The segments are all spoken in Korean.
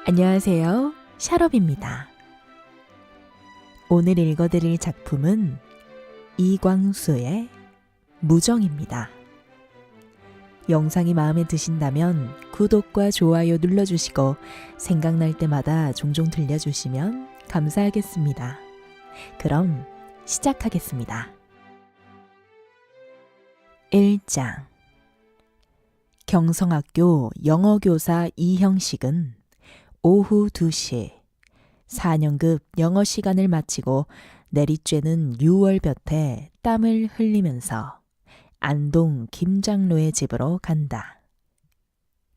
안녕하세요. 샤럽입니다. 오늘 읽어드릴 작품은 이광수의 무정입니다. 영상이 마음에 드신다면 구독과 좋아요 눌러주시고 생각날 때마다 종종 들려주시면 감사하겠습니다. 그럼 시작하겠습니다. 1장 경성학교 영어교사 이형식은 오후 2시 4년급 영어 시간을 마치고 내리쬐는 6월볕에 땀을 흘리면서 안동 김장로의 집으로 간다.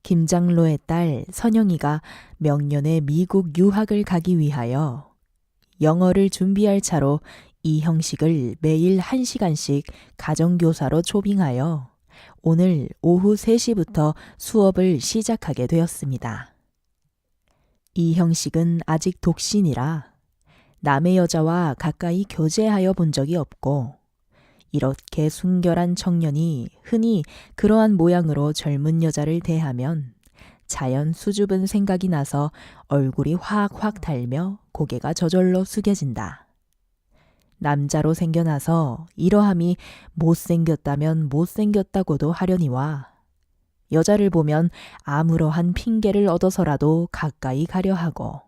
김장로의 딸 선영이가 명년에 미국 유학을 가기 위하여 영어를 준비할 차로 이형식을 매일 1시간씩 가정교사로 초빙하여 오늘 오후 3시부터 수업을 시작하게 되었습니다. 이형식은 아직 독신이라 남의 여자와 가까이 교제하여 본 적이 없고 이렇게 순결한 청년이 흔히 그러한 모양으로 젊은 여자를 대하면 자연 수줍은 생각이 나서 얼굴이 확확 달며 고개가 저절로 숙여진다. 남자로 생겨나서 이러함이 못생겼다면 못생겼다고도 하려니와 여자를 보면 아무러한 핑계를 얻어서라도 가까이 가려 하고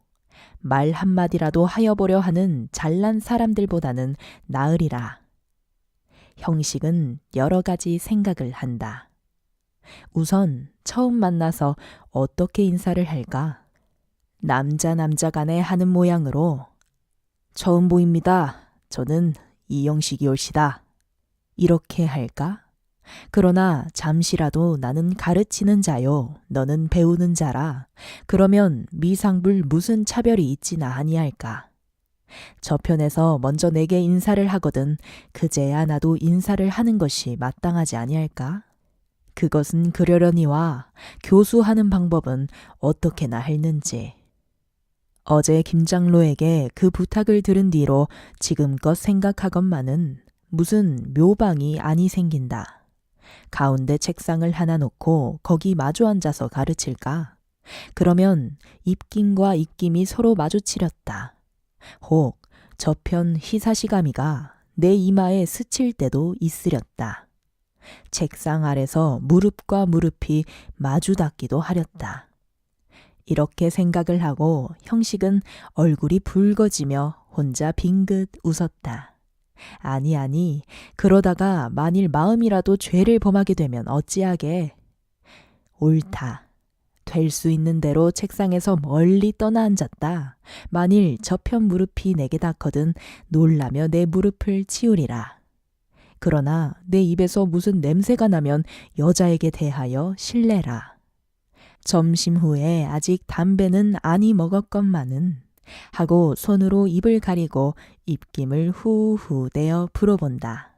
말 한마디라도 하여보려 하는 잘난 사람들보다는 나으리라. 형식은 여러 가지 생각을 한다. 우선 처음 만나서 어떻게 인사를 할까? 남자 간에 하는 모양으로 처음 보입니다. 저는 이형식이 올시다. 이렇게 할까? 그러나 잠시라도 나는 가르치는 자요, 너는 배우는 자라. 그러면 미상불 무슨 차별이 있지나 아니할까? 저편에서 먼저 내게 인사를 하거든 그제야 나도 인사를 하는 것이 마땅하지 아니할까? 그것은 그러려니와 교수하는 방법은 어떻게나 했는지. 어제 김장로에게 그 부탁을 들은 뒤로 지금껏 생각하건만은 무슨 묘방이 아니 생긴다. 가운데 책상을 하나 놓고 거기 마주 앉아서 가르칠까? 그러면 입김과 입김이 서로 마주치렸다. 혹 저편 희사시가미가 내 이마에 스칠 때도 있으렸다. 책상 아래서 무릎과 무릎이 마주 닿기도 하렸다. 이렇게 생각을 하고 형식은 얼굴이 붉어지며 혼자 빙긋 웃었다. 아니, 그러다가 만일 마음이라도 죄를 범하게 되면 어찌하게? 옳다. 될 수 있는 대로 책상에서 멀리 떠나 앉았다. 만일 저편 무릎이 내게 닿거든 놀라며 내 무릎을 치우리라. 그러나 내 입에서 무슨 냄새가 나면 여자에게 대하여 실례라. 점심 후에 아직 담배는 아니 먹었건만은 하고 손으로 입을 가리고 입김을 후후 내어 불어본다.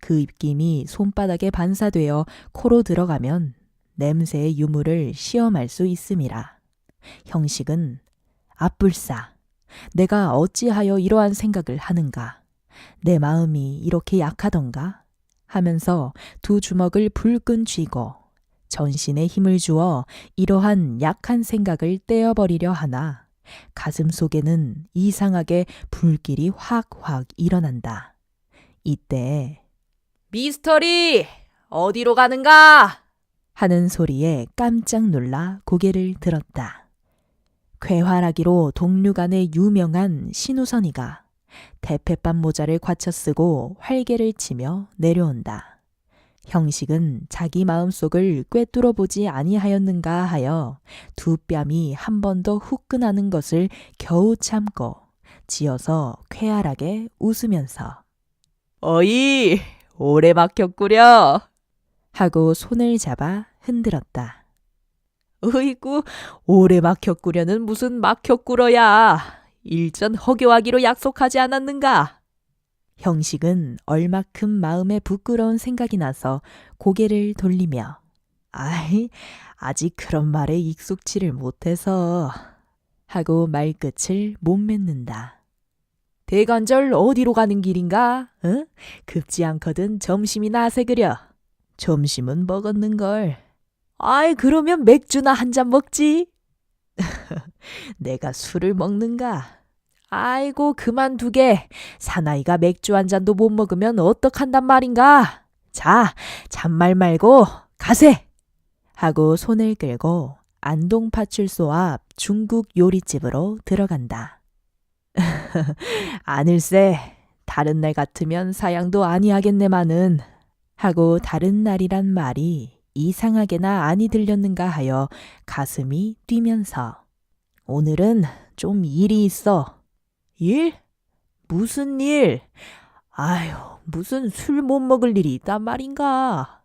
그 입김이 손바닥에 반사되어 코로 들어가면 냄새의 유무를 시험할 수 있음이라. 형식은 아뿔싸, 내가 어찌하여 이러한 생각을 하는가? 내 마음이 이렇게 약하던가? 하면서 두 주먹을 불끈 쥐고 전신에 힘을 주어 이러한 약한 생각을 떼어버리려 하나 가슴 속에는 이상하게 불길이 확확 일어난다. 이때 미스터리 어디로 가는가? 하는 소리에 깜짝 놀라 고개를 들었다. 괴활하기로 동류간의 유명한 신우선이가 대패밥 모자를 과쳐 쓰고 활개를 치며 내려온다. 형식은 자기 마음속을 꿰뚫어 보지 아니하였는가 하여 두 뺨이 한 번 더 후끈하는 것을 겨우 참고 지어서 쾌활하게 웃으면서 어이, 오래 막혔구려 하고 손을 잡아 흔들었다. 으이구, 오래 막혔구려는 무슨 막혔구러야. 일전 허교하기로 약속하지 않았는가? 형식은 얼마큼 마음에 부끄러운 생각이 나서 고개를 돌리며 아이, 아직 그런 말에 익숙치를 못해서 하고 말끝을 못 맺는다. 대관절 어디로 가는 길인가? 응? 급지 않거든 점심이 나세 그려. 점심은 먹었는걸. 아이, 그러면 맥주나 한 잔 먹지. 내가 술을 먹는가? 아이고, 그만두게. 사나이가 맥주 한 잔도 못 먹으면 어떡한단 말인가? 자, 잔말 말고 가세! 하고 손을 끌고 안동파출소 앞 중국 요리집으로 들어간다. 아늘세, 다른 날 같으면 사양도 아니하겠네마는. 하고 다른 날이란 말이 이상하게나 아니 들렸는가 하여 가슴이 뛰면서 오늘은 좀 일이 있어. 일? 무슨 일? 아유, 무슨 술 못 먹을 일이 있단 말인가?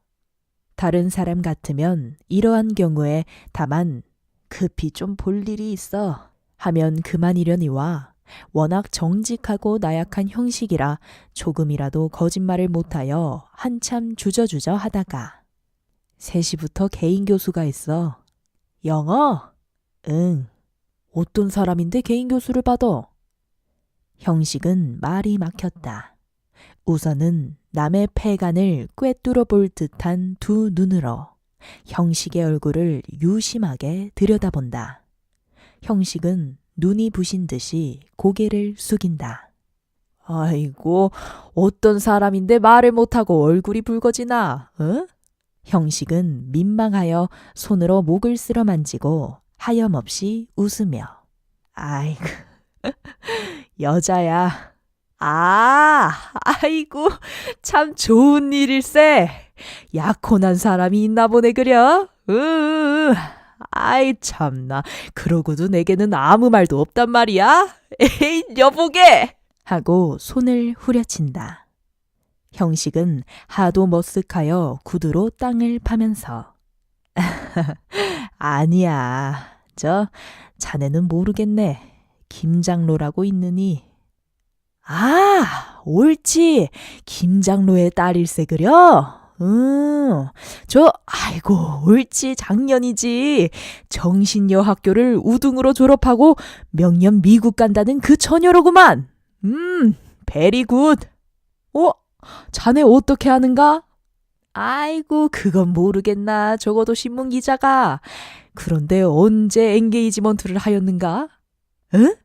다른 사람 같으면 이러한 경우에 다만 급히 좀 볼 일이 있어 하면 그만이려니와 워낙 정직하고 나약한 형식이라 조금이라도 거짓말을 못하여 한참 주저주저 하다가 3시부터 개인 교수가 있어. 영어? 응. 어떤 사람인데 개인 교수를 받아? 형식은 말이 막혔다. 우선은 남의 폐간을 꿰뚫어 볼 듯한 두 눈으로 형식의 얼굴을 유심하게 들여다본다. 형식은 눈이 부신 듯이 고개를 숙인다. 아이고, 어떤 사람인데 말을 못하고 얼굴이 붉어지나, 응? 형식은 민망하여 손으로 목을 쓸어 만지고 하염없이 웃으며 아이고, 여자야. 아, 아이고, 참 좋은 일일세. 약혼한 사람이 있나 보네, 그려? 아이, 참나. 그러고도 내게는 아무 말도 없단 말이야? 에이, 여보게! 하고 손을 후려친다. 형식은 하도 머쓱하여 구두로 땅을 파면서 아니야. 자네는 모르겠네. 김장로라고 있느니. 아, 옳지. 김장로의 딸일세 그려? 아이고, 옳지. 작년이지. 정신여학교를 우등으로 졸업하고 명년 미국 간다는 그 처녀로구만. 베리 굿. 자네 어떻게 하는가? 아이고, 그건 모르겠나. 적어도 신문 기자가. 그런데 언제 엔게이지먼트를 하였는가? 응?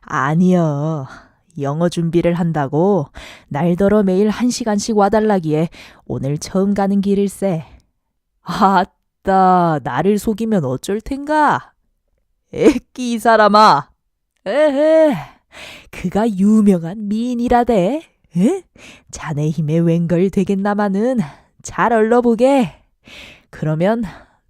아니요. 영어 준비를 한다고 날더러 매일 1시간씩 와달라기에 오늘 처음 가는 길일세. 아따, 나를 속이면 어쩔 텐가? 에끼, 이 사람아. 에헤, 그가 유명한 미인이라대. 에? 자네 힘에 웬걸 되겠나마는 잘 얼러보게. 그러면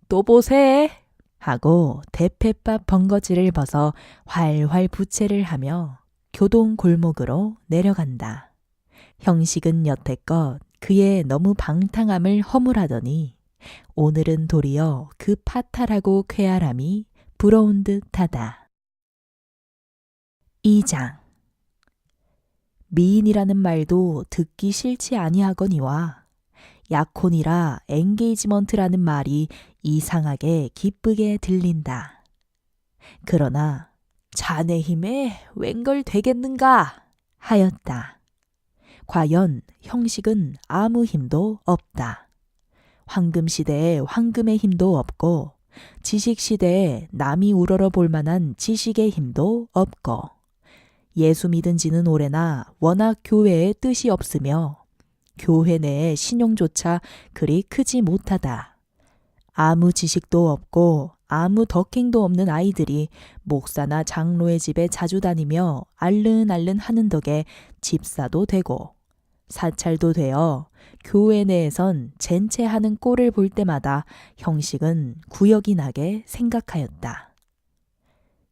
또 보세. 하고 대패밥 번거지를 벗어 활활 부채를 하며 교동 골목으로 내려간다. 형식은 여태껏 그의 너무 방탕함을 허물하더니 오늘은 도리어 그 파탈하고 쾌활함이 부러운 듯하다. 2장. 미인이라는 말도 듣기 싫지 아니하거니와 약혼이라 엔게이지먼트라는 말이 이상하게 기쁘게 들린다. 그러나 자네 힘에 웬걸 되겠는가 하였다. 과연 형식은 아무 힘도 없다. 황금시대에 황금의 힘도 없고 지식시대에 남이 우러러 볼 만한 지식의 힘도 없고 예수 믿은 지는 오래나 워낙 교회에 뜻이 없으며 교회 내에 신용조차 그리 크지 못하다. 아무 지식도 없고 아무 덕행도 없는 아이들이 목사나 장로의 집에 자주 다니며 알른알른 하는 덕에 집사도 되고 사찰도 되어 교회 내에선 젠체하는 꼴을 볼 때마다 형식은 구역이 나게 생각하였다.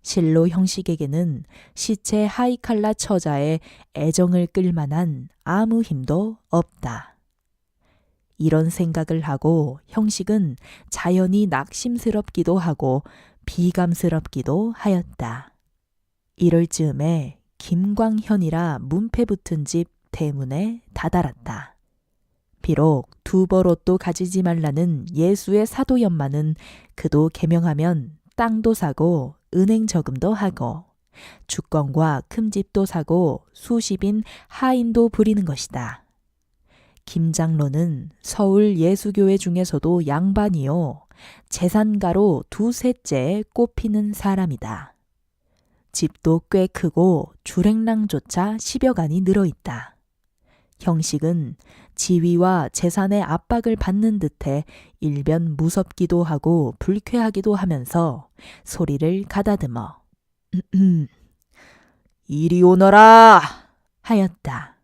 실로 형식에게는 시체 하이칼라 처자의 애정을 끌 만한 아무 힘도 없다. 이런 생각을 하고 형식은 자연히 낙심스럽기도 하고 비감스럽기도 하였다. 이럴 즈음에 김광현이라 문패 붙은 집 대문에 다다랐다. 비록 두 벌옷도 가지지 말라는 예수의 사도연마는 그도 개명하면 땅도 사고 은행 저금도 하고 주권과 큰 집도 사고 수십인 하인도 부리는 것이다. 김 장로는 서울 예수교회 중에서도 양반이요. 재산가로 두셋째에 꼽히는 사람이다. 집도 꽤 크고 주랭랑조차 10여 간이 늘어있다. 형식은 지위와 재산의 압박을 받는 듯해 일변 무섭기도 하고 불쾌하기도 하면서 소리를 가다듬어 이리 오너라 하였다.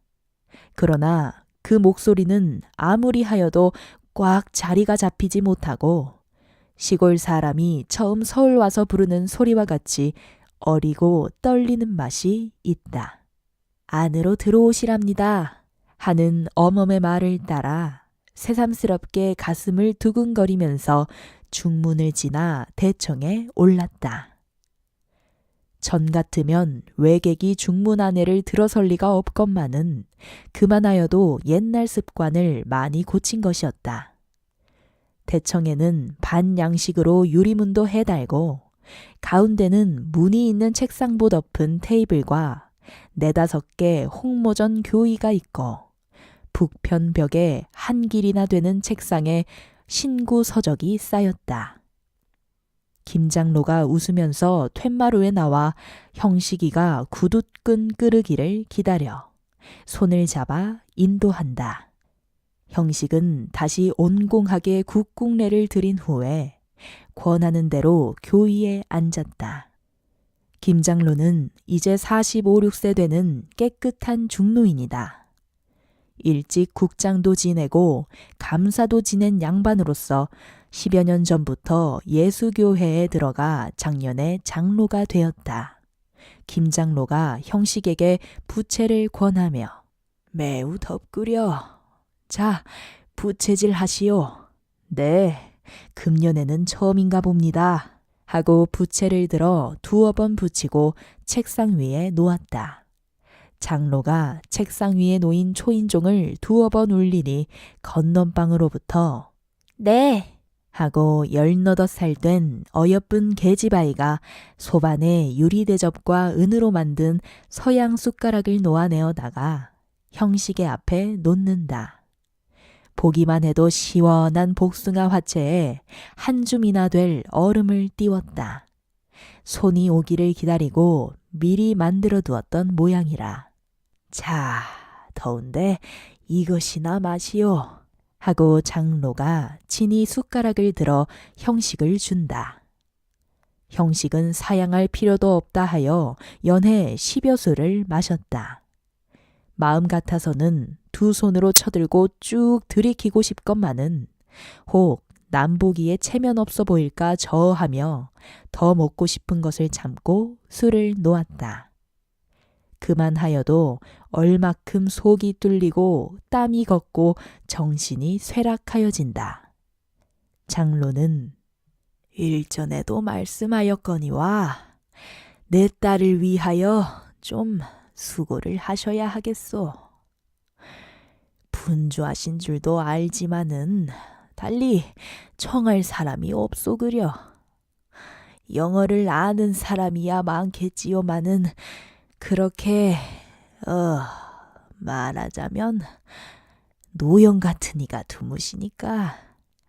그러나 그 목소리는 아무리 하여도 꽉 자리가 잡히지 못하고 시골 사람이 처음 서울 와서 부르는 소리와 같이 어리고 떨리는 맛이 있다. 안으로 들어오시랍니다 하는 어멈의 말을 따라 새삼스럽게 가슴을 두근거리면서 중문을 지나 대청에 올랐다. 전 같으면 외객이 중문 안에를 들어설 리가 없건만은 그만하여도 옛날 습관을 많이 고친 것이었다. 대청에는 반양식으로 유리문도 해달고 가운데는 문이 있는 책상보 덮은 테이블과 4-5개 홍모전 교의가 있고 북편 벽에 한 길이나 되는 책상에 신구 서적이 쌓였다. 김 장로가 웃으면서 툇마루에 나와 형식이가 구둣끈 끄르기를 기다려 손을 잡아 인도한다. 형식은 다시 온공하게 국궁례를 드린 후에 권하는 대로 교의에 앉았다. 김 장로는 이제 45, 6세 되는 깨끗한 중노인이다. 일찍 국장도 지내고 감사도 지낸 양반으로서 10여 년 전부터 예수교회에 들어가 작년에 장로가 되었다. 김 장로가 형식에게 부채를 권하며 매우 덥구려. 자, 부채질 하시오. 네, 금년에는 처음인가 봅니다. 하고 부채를 들어 2번 붙이고 책상 위에 놓았다. 장로가 책상 위에 놓인 초인종을 2번 울리니 건넌방으로부터 네 하고 18살 된 어여쁜 계집아이가 소반에 유리대접과 은으로 만든 서양 숟가락을 놓아내어다가 형식의 앞에 놓는다. 보기만 해도 시원한 복숭아 화채에 한 줌이나 될 얼음을 띄웠다. 손이 오기를 기다리고 미리 만들어 두었던 모양이라. 자, 더운데 이것이나 마시오. 하고 장로가 친히 숟가락을 들어 형식을 준다. 형식은 사양할 필요도 없다 하여 연해 10여 술을 마셨다. 마음 같아서는 2 손으로 쳐들고 쭉 들이키고 싶건만은 혹 남보기에 체면 없어 보일까 저하며 더 먹고 싶은 것을 참고 술을 놓았다. 그만하여도 얼마큼 속이 뚫리고 땀이 걷고 정신이 쇠락하여진다. 장로는 일전에도 말씀하였거니와 내 딸을 위하여 좀 수고를 하셔야 하겠소. 분주하신 줄도 알지만은 달리 청할 사람이 없소 그려. 영어를 아는 사람이야 많겠지요마는 그렇게 말하자면 노형 같은 이가 드무시니까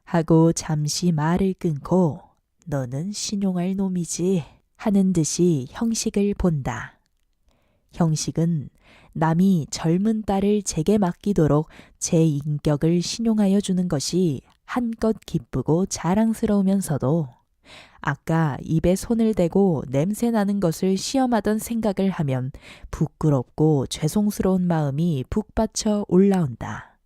하고 잠시 말을 끊고 너는 신용할 놈이지 하는 듯이 형식을 본다. 형식은 남이 젊은 딸을 제게 맡기도록 제 인격을 신용하여 주는 것이 한껏 기쁘고 자랑스러우면서도 아까 입에 손을 대고 냄새 나는 것을 시험하던 생각을 하면 부끄럽고 죄송스러운 마음이 북받쳐 올라온다.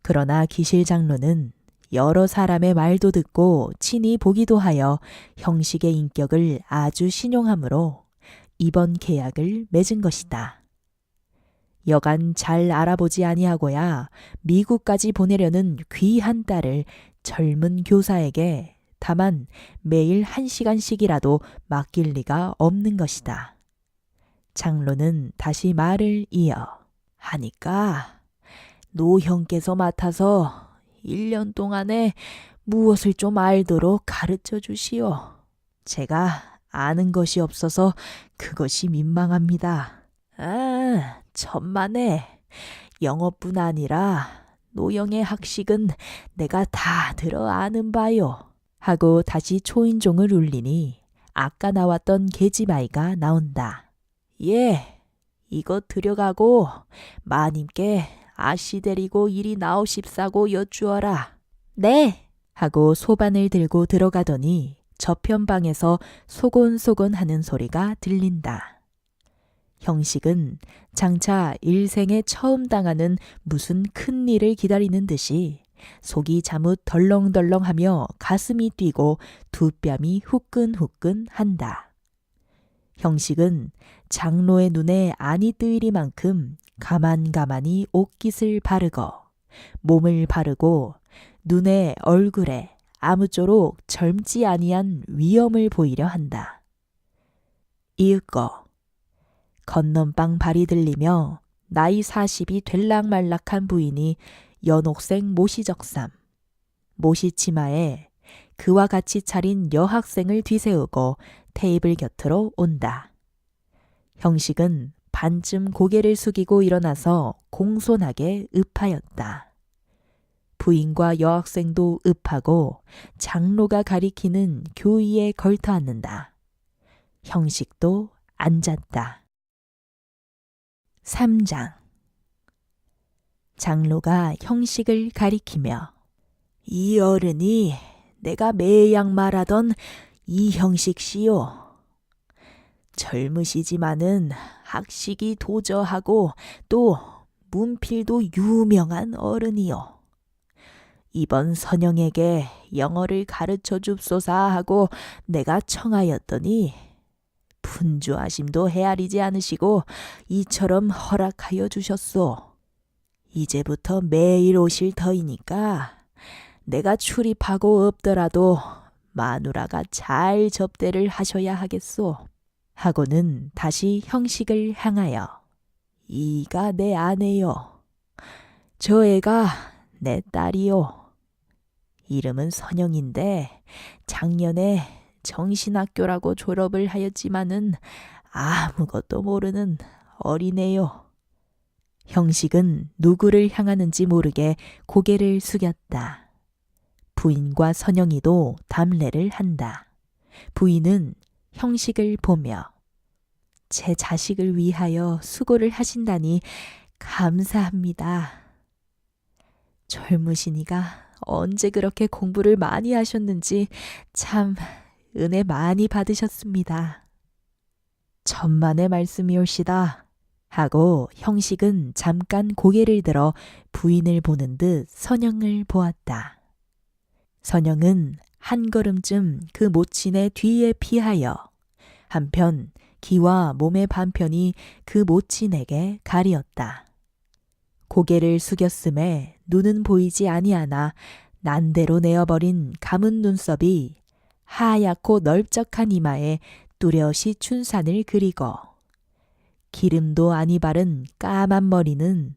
그러나 기실 장로는 여러 사람의 말도 듣고 친히 보기도 하여 형식의 인격을 아주 신용하므로 이번 계약을 맺은 것이다. 여간 잘 알아보지 아니하고야 미국까지 보내려는 귀한 딸을 젊은 교사에게 다만 매일 1시간씩이라도 맡길 리가 없는 것이다. 장로는 다시 말을 이어 하니까 노형께서 맡아서 1년 동안에 무엇을 좀 알도록 가르쳐 주시오. 제가 아는 것이 없어서 그것이 민망합니다. 천만에 영어뿐 아니라 노영의 학식은 내가 다 들어 아는 바요. 하고 다시 초인종을 울리니 아까 나왔던 계집아이가 나온다. 예, 이거 들여가고 마님께 아씨 데리고 이리 나오십사고 여쭈어라. 네. 하고 소반을 들고 들어가더니 저편방에서 소곤소곤 하는 소리가 들린다. 형식은 장차 일생에 처음 당하는 무슨 큰 일을 기다리는 듯이 속이 자뭇 덜렁덜렁하며 가슴이 뛰고 두 뺨이 후끈후끈 한다. 형식은 장로의 눈에 안이 뜨이리만큼 가만가만히 옷깃을 바르고 몸을 바르고 눈에 얼굴에 아무쪼록 젊지 아니한 위엄을 보이려 한다. 이윽고 건넌방 발이 들리며 나이 40이 될락말락한 부인이 연옥색 모시적삼, 모시치마에 그와 같이 차린 여학생을 뒤세우고 테이블 곁으로 온다. 형식은 반쯤 고개를 숙이고 일어나서 공손하게 읍하였다. 부인과 여학생도 읍하고 장로가 가리키는 교의에 걸터앉는다. 형식도 앉았다. 3장. 장로가 형식을 가리키며 이 어른이 내가 매양 말하던 이 형식씨요. 젊으시지만은 학식이 도저하고 또 문필도 유명한 어른이요. 이번 선영에게 영어를 가르쳐 줍소사 하고 내가 청하였더니 분주하심도 헤아리지 않으시고 이처럼 허락하여 주셨소. 이제부터 매일 오실 터이니까 내가 출입하고 없더라도 마누라가 잘 접대를 하셔야 하겠소. 하고는 다시 형식을 향하여 이가 내 아내요. 저 애가 내 딸이요. 이름은 선영인데 작년에 정신학교라고 졸업을 하였지만은 아무것도 모르는 어린애요. 형식은 누구를 향하는지 모르게 고개를 숙였다. 부인과 선영이도 담례를 한다. 부인은 형식을 보며 제 자식을 위하여 수고를 하신다니 감사합니다. 젊으시니가 언제 그렇게 공부를 많이 하셨는지 참 은혜 많이 받으셨습니다. 천만의 말씀이올시다. 하고 형식은 잠깐 고개를 들어 부인을 보는 듯 선영을 보았다. 선영은 한 걸음쯤 그 모친의 뒤에 피하여 한편 기와 몸의 반편이 그 모친에게 가리었다. 고개를 숙였음에 눈은 보이지 아니하나 난대로 내어버린 감은 눈썹이 하얗고 넓적한 이마에 뚜렷이 춘산을 그리고 기름도 아니 바른 까만 머리는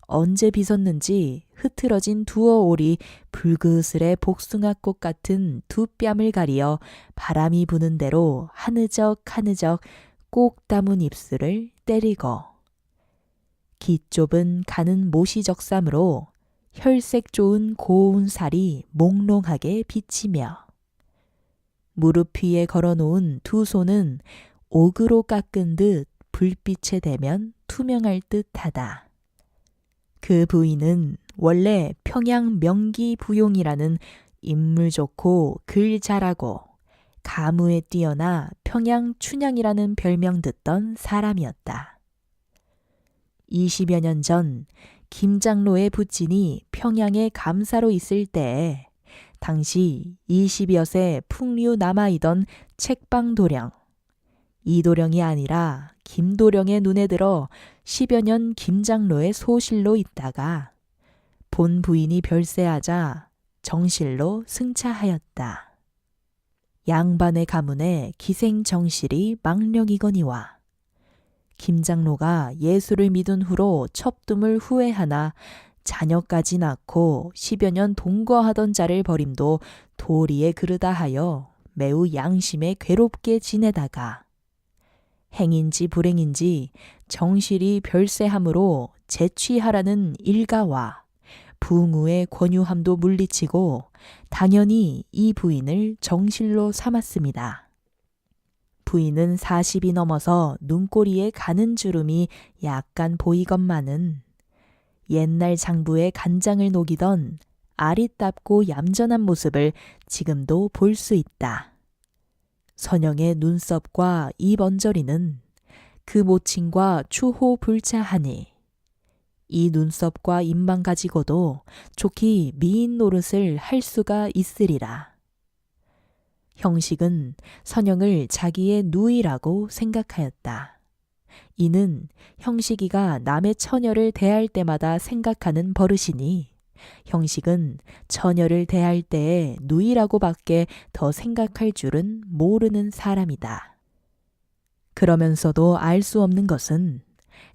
언제 빗었는지 흐트러진 두어 올이 붉으스레 복숭아꽃 같은 두 뺨을 가리어 바람이 부는 대로 하느적 꼭 담은 입술을 때리고 기 좁은 가는 모시적삼으로 혈색 좋은 고운 살이 몽롱하게 비치며 무릎 위에 걸어놓은 두 손은 옥으로 깎은 듯 불빛에 대면 투명할 듯하다. 그 부인은 원래 평양 명기부용이라는 인물 좋고 글 잘하고 가무에 뛰어나 평양 춘향이라는 별명 듣던 사람이었다. 20여 년 전 김장로의 부친이 평양에 감사로 있을 때에 당시 20여세 풍류 남아있던 책방도령, 이도령이 아니라 김도령의 눈에 들어 10여 년 김장로의 소실로 있다가 본 부인이 별세하자 정실로 승차하였다. 양반의 가문에 기생정실이 망령이거니와 김장로가 예수를 믿은 후로 첩둠을 후회하나 자녀까지 낳고 10여 년 동거하던 자를 버림도 도리에 그르다 하여 매우 양심에 괴롭게 지내다가 행인지 불행인지 정실이 별세함으로 재취하라는 일가와 부흥우의 권유함도 물리치고 당연히 이 부인을 정실로 삼았습니다. 부인은 40이 넘어서 눈꼬리에 가는 주름이 약간 보이건만은 옛날 장부의 간장을 녹이던 아리답고 얌전한 모습을 지금도 볼 수 있다. 선영의 눈썹과 입 언저리는 그 모친과 추호불차하니 이 눈썹과 입만 가지고도 좋게 미인 노릇을 할 수가 있으리라. 형식은 선영을 자기의 누이라고 생각하였다. 이는 형식이가 남의 처녀를 대할 때마다 생각하는 버릇이니 형식은 처녀를 대할 때에 누이라고밖에 더 생각할 줄은 모르는 사람이다. 그러면서도 알 수 없는 것은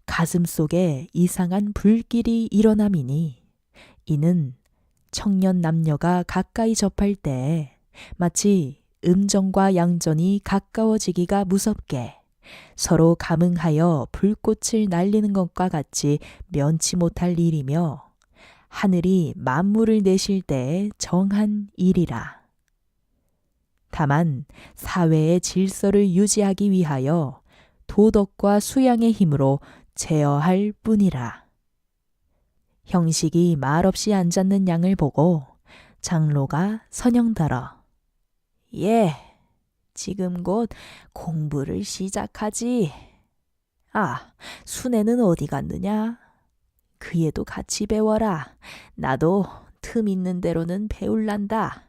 가슴 속에 이상한 불길이 일어남이니 이는 청년 남녀가 가까이 접할 때 마치 음정과 양전이 가까워지기가 무섭게 서로 감응하여 불꽃을 날리는 것과 같이 면치 못할 일이며 하늘이 만물을 내실 때에 정한 일이라. 다만 사회의 질서를 유지하기 위하여 도덕과 수양의 힘으로 제어할 뿐이라. 형식이 말없이 앉았는 양을 보고 장로가 선영더러 예, 지금 곧 공부를 시작하지. 아, 순애는 어디 갔느냐? 그 애도 같이 배워라. 나도 틈 있는 대로는 배울란다.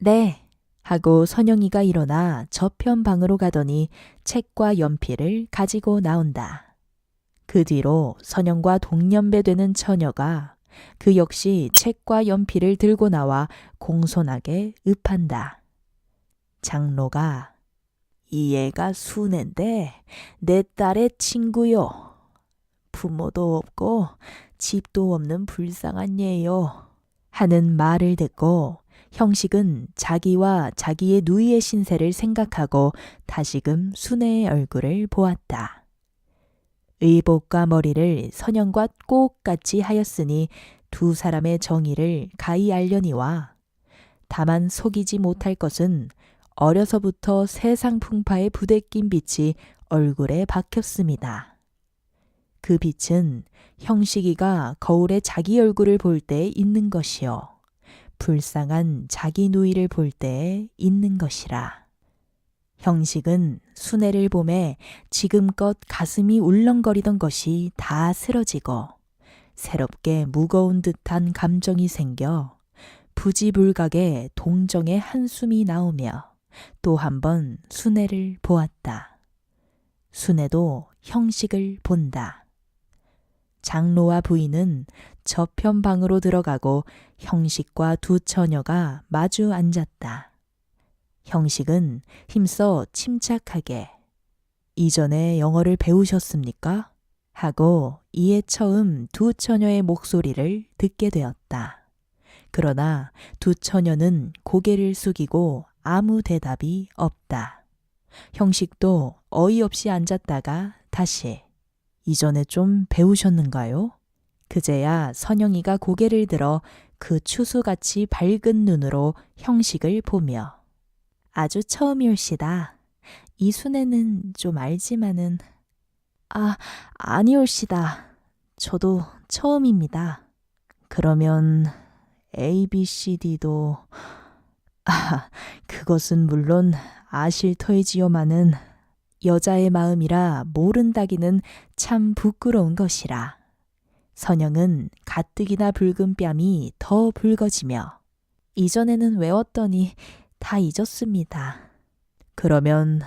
네. 하고 선영이가 일어나 저편 방으로 가더니 책과 연필을 가지고 나온다. 그 뒤로 선영과 동년배 되는 처녀가 그 역시 책과 연필을 들고 나와 공손하게 읍한다. 장로가 이 애가 순애인데 내 딸의 친구요. 부모도 없고 집도 없는 불쌍한 예요. 하는 말을 듣고 형식은 자기와 자기의 누이의 신세를 생각하고 다시금 순애의 얼굴을 보았다. 의복과 머리를 선영과 똑같이 하였으니 두 사람의 정의를 가히 알려니와 다만 속이지 못할 것은 어려서부터 세상 풍파에 부대낀 빛이 얼굴에 박혔습니다. 그 빛은 형식이가 거울에 자기 얼굴을 볼 때 있는 것이요. 불쌍한 자기 누이를 볼 때에 있는 것이라. 형식은 순애를 보매 지금껏 가슴이 울렁거리던 것이 다 쓰러지고 새롭게 무거운 듯한 감정이 생겨 부지불각의 동정의 한숨이 나오며 또 한 번 순애를 보았다. 순애도 형식을 본다. 장로와 부인은 저편 방으로 들어가고 형식과 두 처녀가 마주 앉았다. 형식은 힘써 침착하게 이전에 영어를 배우셨습니까? 하고 이에 처음 두 처녀의 목소리를 듣게 되었다. 그러나 두 처녀는 고개를 숙이고 아무 대답이 없다. 형식도 어이없이 앉았다가 다시 이전에 좀 배우셨는가요? 그제야 선영이가 고개를 들어 그 추수같이 밝은 눈으로 형식을 보며 아주 처음이올시다. 이 순애는 좀 알지만은 아니올시다. 저도 처음입니다. 그러면 ABCD도 그것은 물론 아실 터이지요마는 여자의 마음이라 모른다기는 참 부끄러운 것이라. 선영은 가뜩이나 붉은 뺨이 더 붉어지며 이전에는 외웠더니 다 잊었습니다. 그러면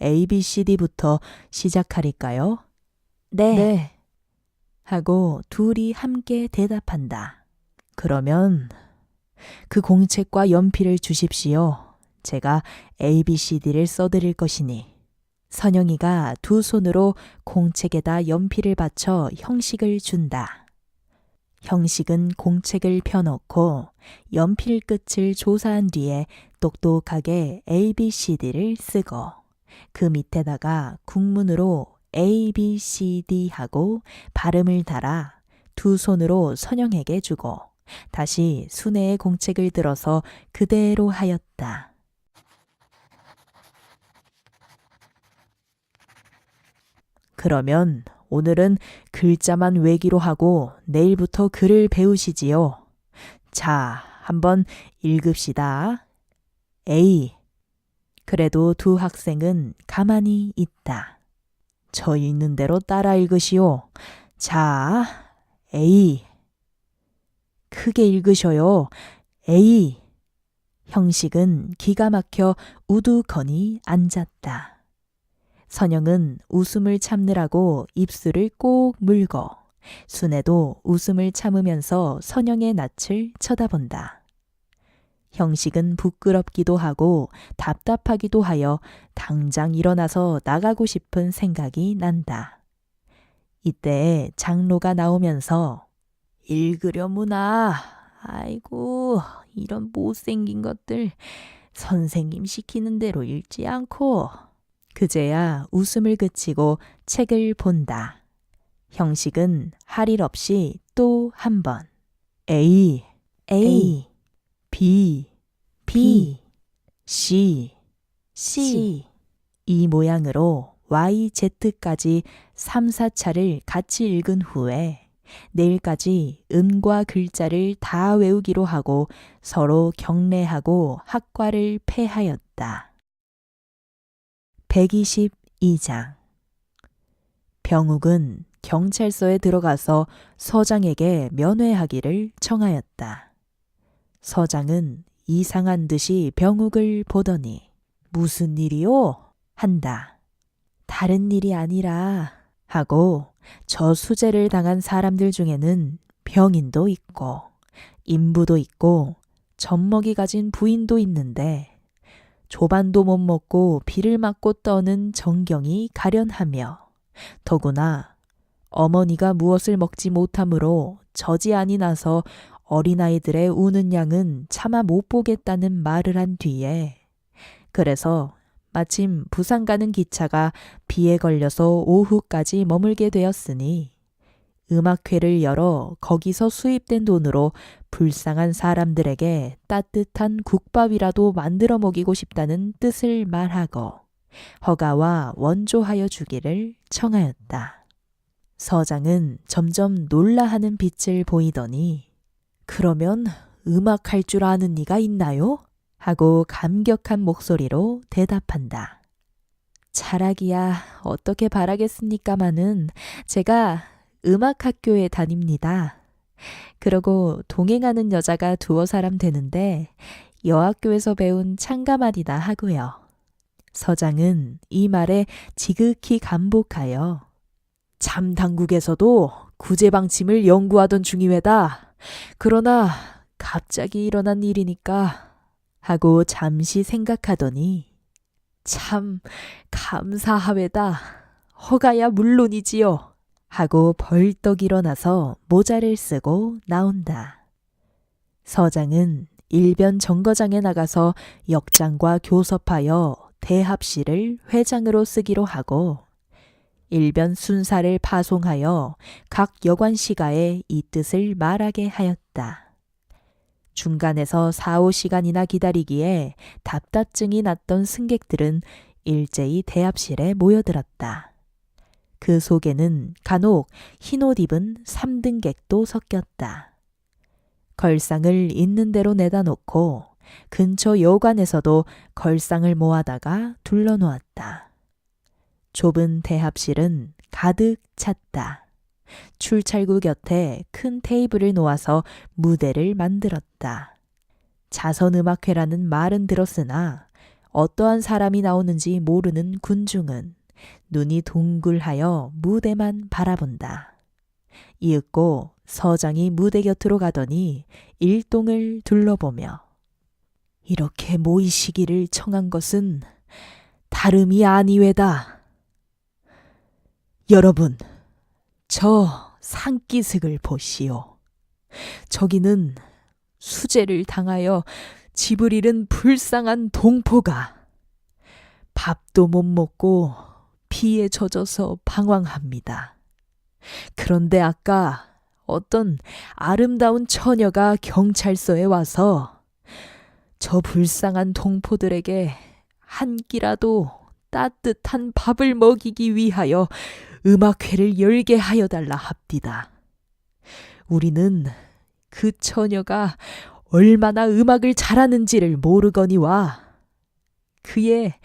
ABCD부터 시작하릴까요? 네. 하고 둘이 함께 대답한다. 그러면 그 공책과 연필을 주십시오. 제가 ABCD를 써드릴 것이니. 선영이가 두 손으로 공책에다 연필을 받쳐 형식을 준다. 형식은 공책을 펴놓고 연필 끝을 조사한 뒤에 똑똑하게 ABCD를 쓰고 그 밑에다가 국문으로 ABCD 하고 발음을 달아 두 손으로 선영에게 주고 다시 수내의 공책을 들어서 그대로 하였다. 그러면 오늘은 글자만 외기로 하고 내일부터 글을 배우시지요. 자, 한번 읽읍시다. A. 그래도 두 학생은 가만히 있다. 저 읽는 대로 따라 읽으시오. 자, A. 크게 읽으셔요. A. 형식은 기가 막혀 우두커니 앉았다. 선영은 웃음을 참느라고 입술을 꼭 물고 순애도 웃음을 참으면서 선영의 낯을 쳐다본다. 형식은 부끄럽기도 하고 답답하기도 하여 당장 일어나서 나가고 싶은 생각이 난다. 이때 장로가 나오면서 읽으려무나. 아이고, 이런 못생긴 것들. 선생님 시키는 대로 읽지 않고. 그제야 웃음을 그치고 책을 본다. 형식은 할 일 없이 또 한 번. A, B, C, 이 모양으로 Y, Z까지 3, 4차를 같이 읽은 후에 내일까지 음과 글자를 다 외우기로 하고 서로 경례하고 학과를 폐하였다. 122장. 병욱은 경찰서에 들어가서 서장에게 면회하기를 청하였다. 서장은 이상한 듯이 병욱을 보더니 무슨 일이요? 한다. 다른 일이 아니라 하고 저 수재를 당한 사람들 중에는 병인도 있고 인부도 있고 젖먹이 가진 부인도 있는데 조반도 못 먹고 비를 맞고 떠는 정경이 가련하며 더구나 어머니가 무엇을 먹지 못하므로 젖이 안이 나서 어린아이들의 우는 양은 차마 못 보겠다는 말을 한 뒤에 그래서 마침 부산 가는 기차가 비에 걸려서 오후까지 머물게 되었으니 음악회를 열어 거기서 수입된 돈으로 불쌍한 사람들에게 따뜻한 국밥이라도 만들어 먹이고 싶다는 뜻을 말하고 허가와 원조하여 주기를 청하였다. 서장은 점점 놀라하는 빛을 보이더니 그러면 음악할 줄 아는 이가 있나요? 하고 감격한 목소리로 대답한다. 차라기야 어떻게 바라겠습니까마는 제가 음악학교에 다닙니다. 그러고 동행하는 여자가 두어 사람 되는데 여학교에서 배운 창가말이나 하고요. 서장은 이 말에 지극히 감복하여 참 당국에서도 구제방침을 연구하던 중이외다. 그러나 갑자기 일어난 일이니까 하고 잠시 생각하더니 참 감사하외다. 허가야 물론이지요. 하고 벌떡 일어나서 모자를 쓰고 나온다. 서장은 일변 정거장에 나가서 역장과 교섭하여 대합실을 회장으로 쓰기로 하고 일변 순사를 파송하여 각 여관시가에 이 뜻을 말하게 하였다. 중간에서 4, 5시간이나 기다리기에 답답증이 났던 승객들은 일제히 대합실에 모여들었다. 그 속에는 간혹 흰옷 입은 3등객도 섞였다. 걸상을 있는 대로 내다 놓고 근처 여관에서도 걸상을 모아다가 둘러놓았다. 좁은 대합실은 가득 찼다. 출찰구 곁에 큰 테이블을 놓아서 무대를 만들었다. 자선음악회라는 말은 들었으나 어떠한 사람이 나오는지 모르는 군중은 눈이 동글하여 무대만 바라본다. 이윽고 서장이 무대 곁으로 가더니 일동을 둘러보며 이렇게 모이시기를 청한 것은 다름이 아니외다. 여러분, 저 산기슭을 보시오. 저기는 수재를 당하여 집을 잃은 불쌍한 동포가 밥도 못 먹고 비에 젖어서 방황합니다. 그런데 아까 어떤 아름다운 처녀가 경찰서에 와서 저 불쌍한 동포들에게 한 끼라도 따뜻한 밥을 먹이기 위하여 음악회를 열게 하여 달라 합디다. 우리는 그 처녀가 얼마나 음악을 잘하는지를 모르거니와 그의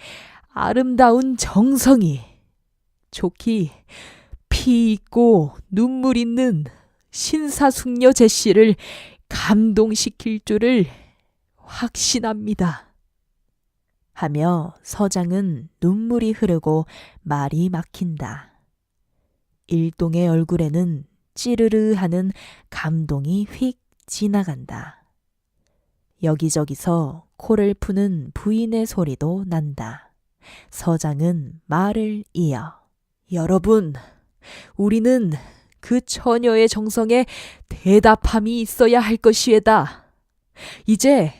아름다운 정성이 좋기 피 있고 눈물 있는 신사숙녀 제씨를 감동시킬 줄을 확신합니다. 하며 서장은 눈물이 흐르고 말이 막힌다. 일동의 얼굴에는 찌르르 하는 감동이 휙 지나간다. 여기저기서 코를 푸는 부인의 소리도 난다. 서장은 말을 이어 여러분, 우리는 그 처녀의 정성에 대답함이 있어야 할 것이에다. 이제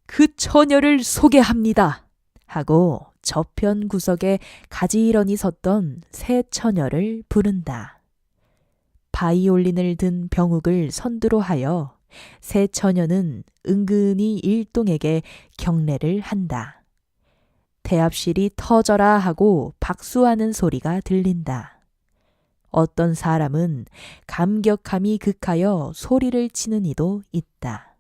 그 처녀를 소개합니다. 하고 저편 구석에 가지런히 섰던 새 처녀를 부른다. 바이올린을 든 병욱을 선두로 하여 새 처녀는 은근히 일동에게 경례를 한다. 대합실이 터져라 하고 박수하는 소리가 들린다. 어떤 사람은 감격함이 극하여 소리를 치는 이도 있다.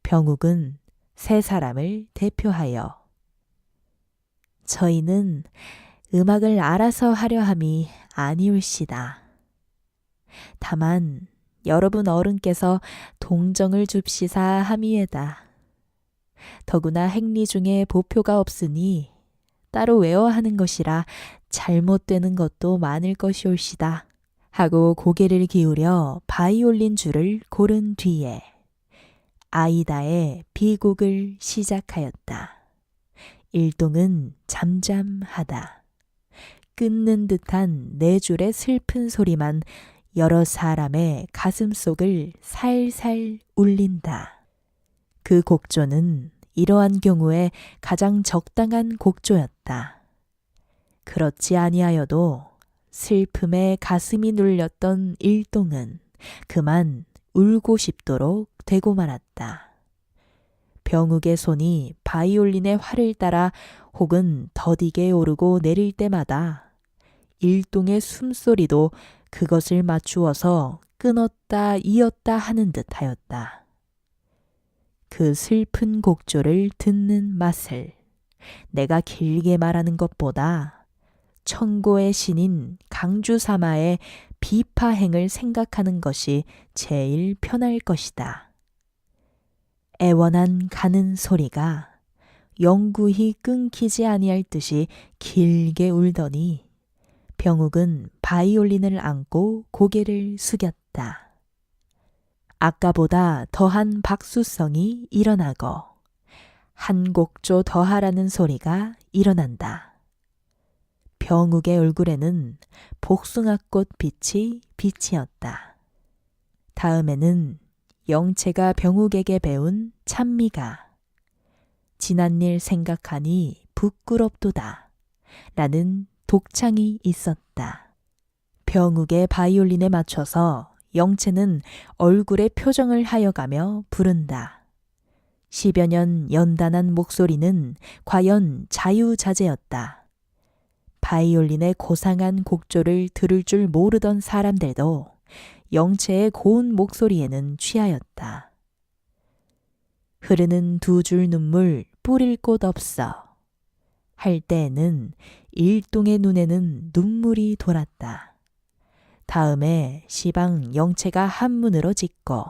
병욱은 세 사람을 대표하여 저희는 음악을 알아서 하려 함이 아니올시다. 다만 여러분 어른께서 동정을 줍시사 함이에다. 더구나 행리 중에 보표가 없으니 따로 외워하는 것이라 잘못되는 것도 많을 것이올시다. 하고 고개를 기울여 바이올린 줄을 고른 뒤에 아이다의 비곡을 시작하였다. 일동은 잠잠하다. 끊는 듯한 네 줄의 슬픈 소리만 여러 사람의 가슴속을 살살 울린다. 그 곡조는 이러한 경우에 가장 적당한 곡조였다. 그렇지 아니하여도 슬픔에 가슴이 눌렸던 일동은 그만 울고 싶도록 되고 말았다. 병욱의 손이 바이올린의 활을 따라 혹은 더디게 오르고 내릴 때마다 일동의 숨소리도 그것을 맞추어서 끊었다 이었다 하는 듯 하였다. 그 슬픈 곡조를 듣는 맛을 내가 길게 말하는 것보다 청고의 신인 강주사마의 비파행을 생각하는 것이 제일 편할 것이다. 애원한 가는 소리가 영구히 끊기지 아니할 듯이 길게 울더니 병욱은 바이올린을 안고 고개를 숙였다. 아까보다 더한 박수성이 일어나고 한 곡조 더하라는 소리가 일어난다. 병욱의 얼굴에는 복숭아꽃 빛이 비치었다. 다음에는 영채가 병욱에게 배운 찬미가 지난 일 생각하니 부끄럽도다 라는 독창이 있었다. 병욱의 바이올린에 맞춰서 영채는 얼굴에 표정을 하여가며 부른다. 10여 년 연단한 목소리는 과연 자유자재였다. 바이올린의 고상한 곡조를 들을 줄 모르던 사람들도 영채의 고운 목소리에는 취하였다. 흐르는 두 줄 눈물 뿌릴 곳 없어 할 때에는 일동의 눈에는 눈물이 돌았다. 다음에 시방 영채가 한문으로 짓고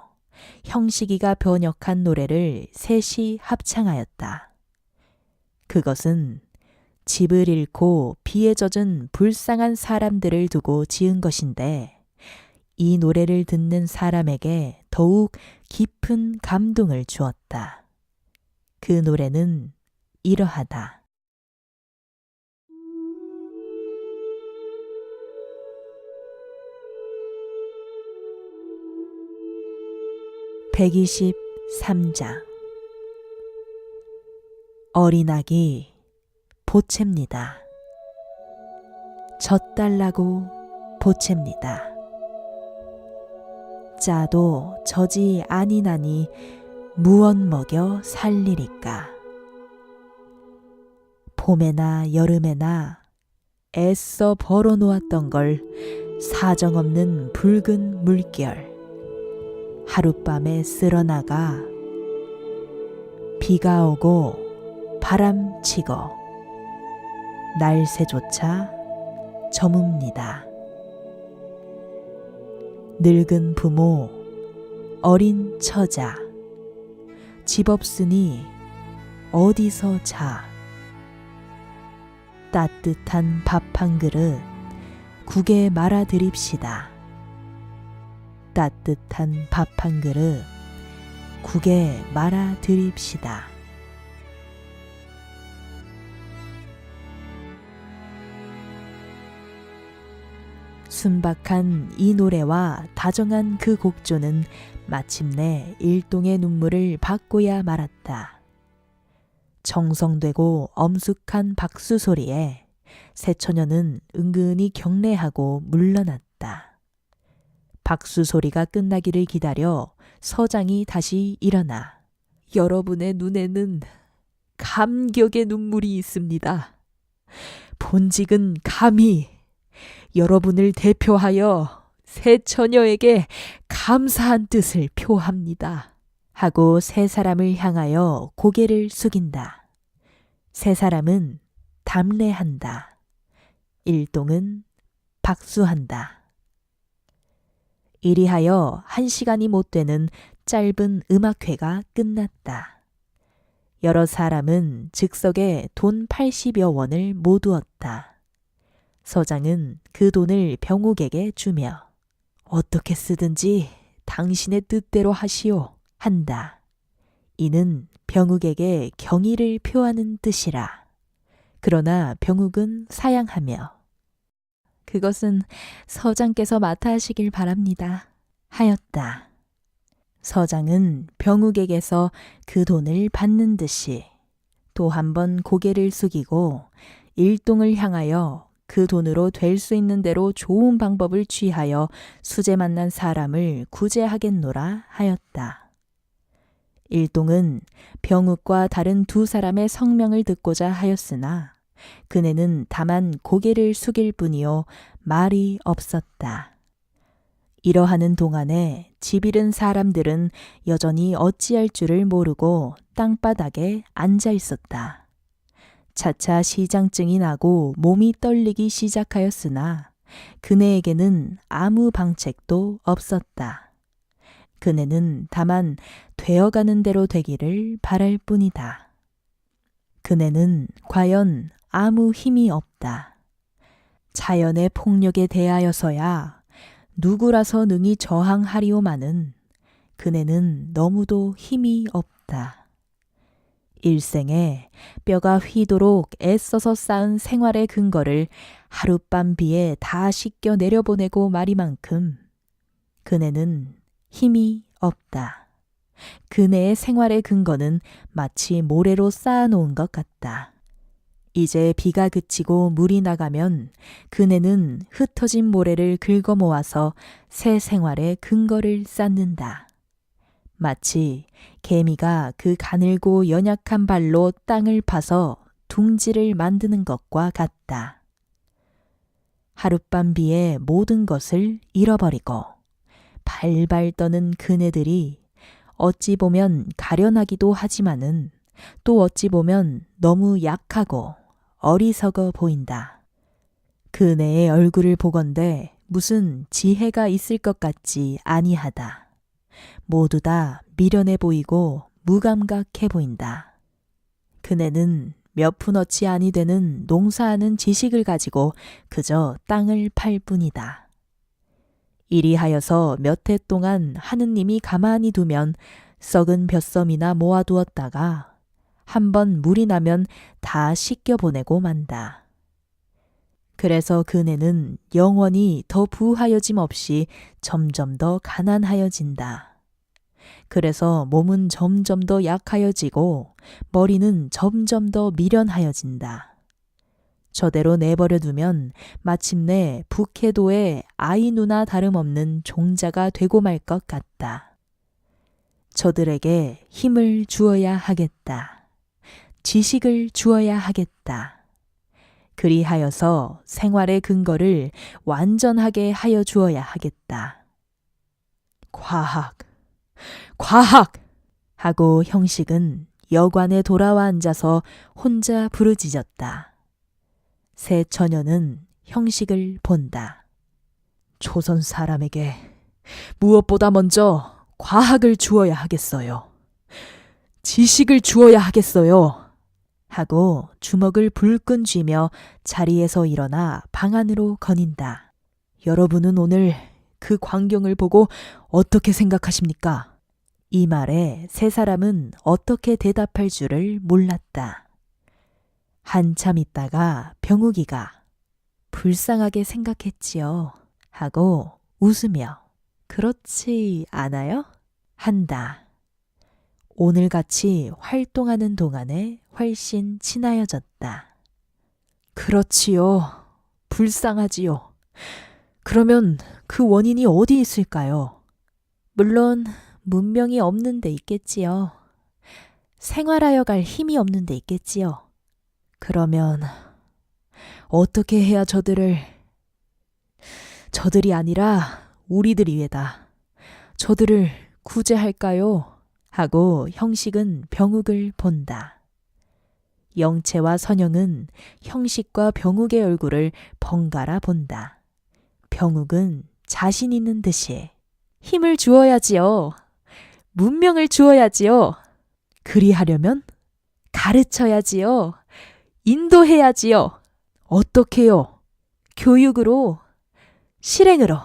형식이가 번역한 노래를 셋이 합창하였다. 그것은 집을 잃고 비에 젖은 불쌍한 사람들을 두고 지은 것인데 이 노래를 듣는 사람에게 더욱 깊은 감동을 주었다. 그 노래는 이러하다. (123장) 어린아기 보채입니다. 젖달라고 보채입니다. 짜도 저지 아니나니 무엇 먹여 살리리까. 봄에나 여름에나 애써 벌어놓았던 걸 사정없는 붉은 물결 하룻밤에 쓸어나가 비가 오고 바람 치고 날새조차 저뭅니다. 늙은 부모, 어린 처자, 집 없으니 어디서 자. 따뜻한 밥 한 그릇 국에 말아 드립시다. 따뜻한 밥 한 그릇 국에 말아 드립시다. 순박한 이 노래와 다정한 그 곡조는 마침내 일동의 눈물을 받고야 말았다. 정성되고 엄숙한 박수 소리에 새처녀는 은근히 경례하고 물러났다. 박수 소리가 끝나기를 기다려 서장이 다시 일어나 여러분의 눈에는 감격의 눈물이 있습니다. 본직은 감히 여러분을 대표하여 새 처녀에게 감사한 뜻을 표합니다. 하고 세 사람을 향하여 고개를 숙인다. 세 사람은 담례한다. 일동은 박수한다. 이리하여 1시간이 못 되는 짧은 음악회가 끝났다. 여러 사람은 즉석에 돈 80여 원을 모두었다. 서장은 그 돈을 병욱에게 주며 어떻게 쓰든지 당신의 뜻대로 하시오 한다. 이는 병욱에게 경의를 표하는 뜻이라. 그러나 병욱은 사양하며 그것은 서장께서 맡아 하시길 바랍니다 하였다. 서장은 병욱에게서 그 돈을 받는 듯이 또 한 번 고개를 숙이고 일동을 향하여 그 돈으로 될 수 있는 대로 좋은 방법을 취하여 수제 만난 사람을 구제하겠노라 하였다. 일동은 병욱과 다른 두 사람의 성명을 듣고자 하였으나 그네는 다만 고개를 숙일 뿐이요 말이 없었다. 이러하는 동안에 집 잃은 사람들은 여전히 어찌할 줄을 모르고 땅바닥에 앉아 있었다. 차차 시장증이 나고 몸이 떨리기 시작하였으나 그네에게는 아무 방책도 없었다. 그네는 다만 되어가는 대로 되기를 바랄 뿐이다. 그네는 과연 아무 힘이 없다. 자연의 폭력에 대하여서야 누구라서 능히 저항하리오마는 그네는 너무도 힘이 없다. 일생에 뼈가 휘도록 애써서 쌓은 생활의 근거를 하룻밤 비에 다 씻겨 내려보내고 말이만큼 그네는 힘이 없다. 그네의 생활의 근거는 마치 모래로 쌓아놓은 것 같다. 이제 비가 그치고 물이 나가면 그네는 흩어진 모래를 긁어 모아서 새 생활의 근거를 쌓는다. 마치 개미가 그 가늘고 연약한 발로 땅을 파서 둥지를 만드는 것과 같다. 하룻밤 비에 모든 것을 잃어버리고 발발 떠는 그네들이 어찌 보면 가련하기도 하지만은 또 어찌 보면 너무 약하고 어리석어 보인다. 그네의 얼굴을 보건대 무슨 지혜가 있을 것 같지 아니하다. 모두 다 미련해 보이고 무감각해 보인다. 그네는 몇 푼어치 아니 되는 농사하는 지식을 가지고 그저 땅을 팔 뿐이다. 이리하여서 몇 해 동안 하느님이 가만히 두면 썩은 벼섬이나 모아두었다가 한번 물이 나면 다 씻겨보내고 만다. 그래서 그네는 영원히 더 부하여짐 없이 점점 더 가난하여진다. 그래서 몸은 점점 더 약하여지고 머리는 점점 더 미련하여진다. 저대로 내버려 두면 마침내 북해도의 아이 누나 다름없는 종자가 되고 말 것 같다. 저들에게 힘을 주어야 하겠다. 지식을 주어야 하겠다. 그리하여서 생활의 근거를 완전하게 하여 주어야 하겠다. 과학, 과학! 하고 형식은 여관에 돌아와 앉아서 혼자 부르짖었다. 새 처녀는 형식을 본다. 조선 사람에게 무엇보다 먼저 과학을 주어야 하겠어요. 지식을 주어야 하겠어요. 하고 주먹을 불끈 쥐며 자리에서 일어나 방 안으로 거닌다. 여러분은 오늘 그 광경을 보고 어떻게 생각하십니까? 이 말에 세 사람은 어떻게 대답할 줄을 몰랐다. 한참 있다가 병욱이가 불쌍하게 생각했지요. 하고 웃으며 그렇지 않아요? 한다. 오늘같이 활동하는 동안에 훨씬 친하여졌다. 그렇지요. 불쌍하지요. 그러면 그 원인이 어디 있을까요? 물론 문명이 없는 데 있겠지요. 생활하여 갈 힘이 없는 데 있겠지요. 그러면 어떻게 해야 저들이 아니라 우리들이 외다. 저들을 구제할까요? 하고 형식은 병욱을 본다. 영채와 선영은 형식과 병욱의 얼굴을 번갈아 본다. 병욱은 자신 있는 듯이 힘을 주어야지요. 문명을 주어야지요. 그리하려면 가르쳐야지요. 인도해야지요. 어떻게요? 교육으로, 실행으로.